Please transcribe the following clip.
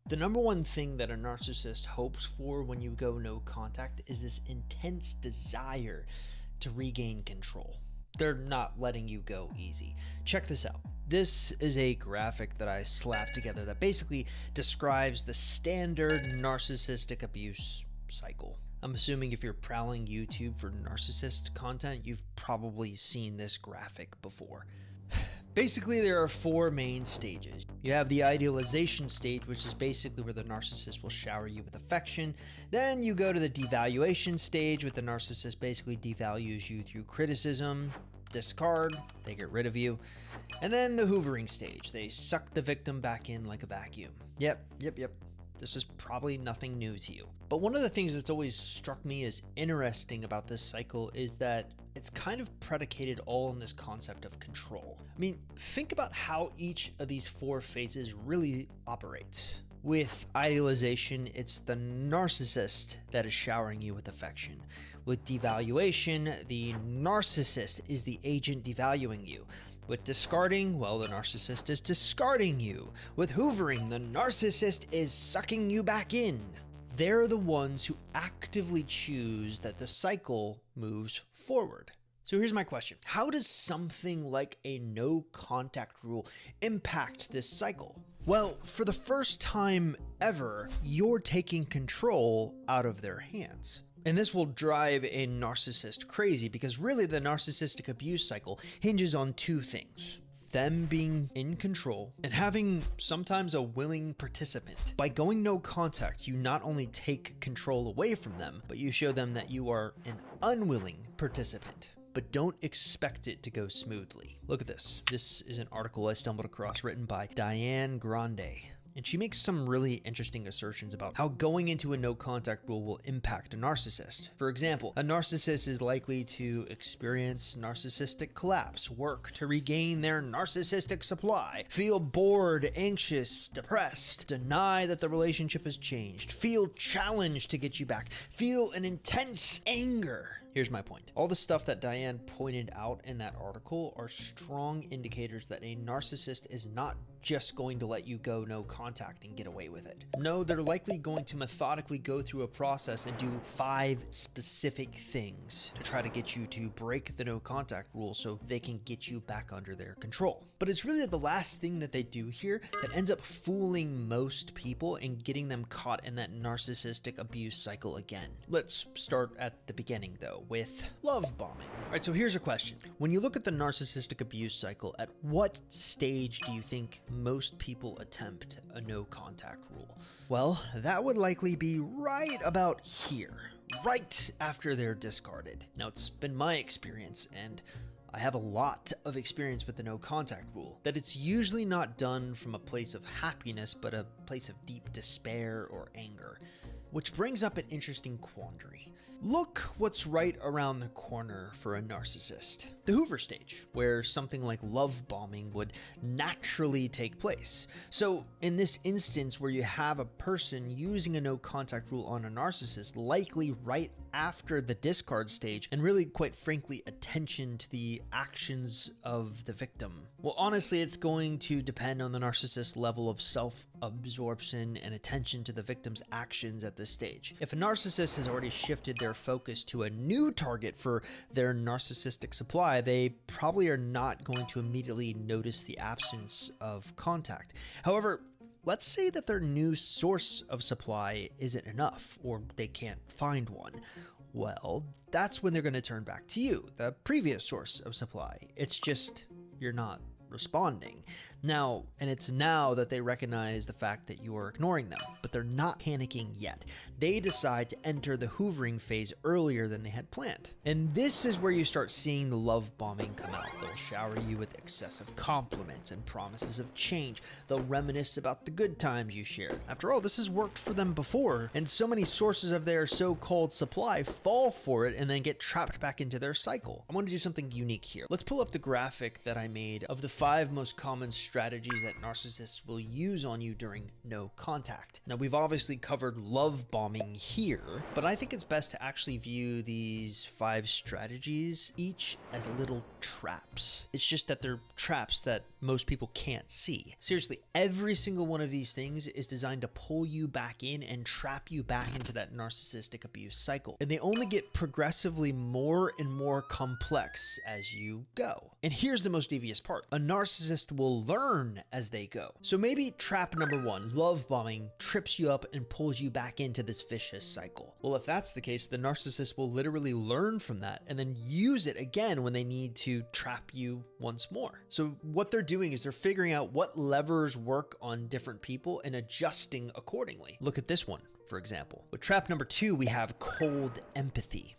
The number one thing that a narcissist hopes for when you go no contact is this intense desire to regain control. They're not letting you go easy. Check this out. This is a graphic that I slapped together that basically describes the standard narcissistic abuse cycle. I'm assuming if you're prowling YouTube for narcissist content, you've probably seen this graphic before. Basically, there are four main stages. You have the idealization stage, which is basically where the narcissist will shower you with affection. Then you go to the devaluation stage, where the narcissist basically devalues you through criticism, discard, they get rid of you. And then the hoovering stage. They suck the victim back in like a vacuum. Yep. This is probably nothing new to you. But one of the things that's always struck me as interesting about this cycle is that it's kind of predicated all on this concept of control. I mean, think about how each of these four phases really operates. With idealization, it's the narcissist that is showering you with affection. With devaluation, the narcissist is the agent devaluing you. With discarding, well, the narcissist is discarding you. With hoovering, the narcissist is sucking you back in. They're the ones who actively choose that the cycle moves forward. So here's my question. How does something like a no contact rule impact this cycle? Well, for the first time ever, you're taking control out of their hands. And this will drive a narcissist crazy because really the narcissistic abuse cycle hinges on two things. Them being in control and having sometimes a willing participant. By going no contact, you not only take control away from them, but you show them that you are an unwilling participant. But don't expect it to go smoothly. Look at this. This is an article I stumbled across written by Diane Grande. And she makes some really interesting assertions about how going into a no contact rule will impact a narcissist. For example, a narcissist is likely to experience narcissistic collapse, work to regain their narcissistic supply, feel bored, anxious, depressed, deny that the relationship has changed, feel challenged to get you back, feel an intense anger. Here's my point. All the stuff that Diane pointed out in that article are strong indicators that a narcissist is not just going to let you go no contact and get away with it. No, they're likely going to methodically go through a process and do 5 specific things to try to get you to break the no contact rule so they can get you back under their control. But it's really the last thing that they do here that ends up fooling most people and getting them caught in that narcissistic abuse cycle again. Let's start at the beginning though, with love bombing. All right, so here's a question. When you look at the narcissistic abuse cycle, at what stage do you think most people attempt a no contact rule? Well, that would likely be right about here, right after they're discarded. Now, it's been my experience, and I have a lot of experience with the no contact rule, that it's usually not done from a place of happiness, but a place of deep despair or anger. Which brings up an interesting quandary. Look what's right around the corner for a narcissist. The Hoover stage, where something like love bombing would naturally take place. So in this instance where you have a person using a no contact rule on a narcissist, likely right after the discard stage, and really quite frankly attention to the actions of the victim. Well, honestly, it's going to depend on the narcissist's level of self-absorption and attention to the victim's actions at this stage. If a narcissist has already shifted their focus to a new target for their narcissistic supply, they probably are not going to immediately notice the absence of contact. However, let's say that their new source of supply isn't enough, or they can't find one. Well, that's when they're going to turn back to you, the previous source of supply. It's just you're not responding. Now, and it's now that they recognize the fact that you are ignoring them, but they're not panicking yet. They decide to enter the hoovering phase earlier than they had planned. And this is where you start seeing the love bombing come out. They'll shower you with excessive compliments and promises of change. They'll reminisce about the good times you shared. After all, this has worked for them before, and so many sources of their so-called supply fall for it and then get trapped back into their cycle. I want to do something unique here. Let's pull up the graphic that I made of the 5 most common strategies that narcissists will use on you during no contact. Now, we've obviously covered love bombing here, but I think it's best to actually view these 5 strategies each as little traps. It's just that they're traps that most people can't see. Seriously, every single one of these things is designed to pull you back in and trap you back into that narcissistic abuse cycle. And they only get progressively more and more complex as you go. And here's the most devious part. A narcissist will learn as they go. So maybe trap number 1, love bombing, trips you up and pulls you back into this vicious cycle. Well, if that's the case, the narcissist will literally learn from that and then use it again when they need to trap you once more. So what they're doing is they're figuring out what levers work on different people and adjusting accordingly. Look at this one, for example. With trap number 2, we have cold empathy.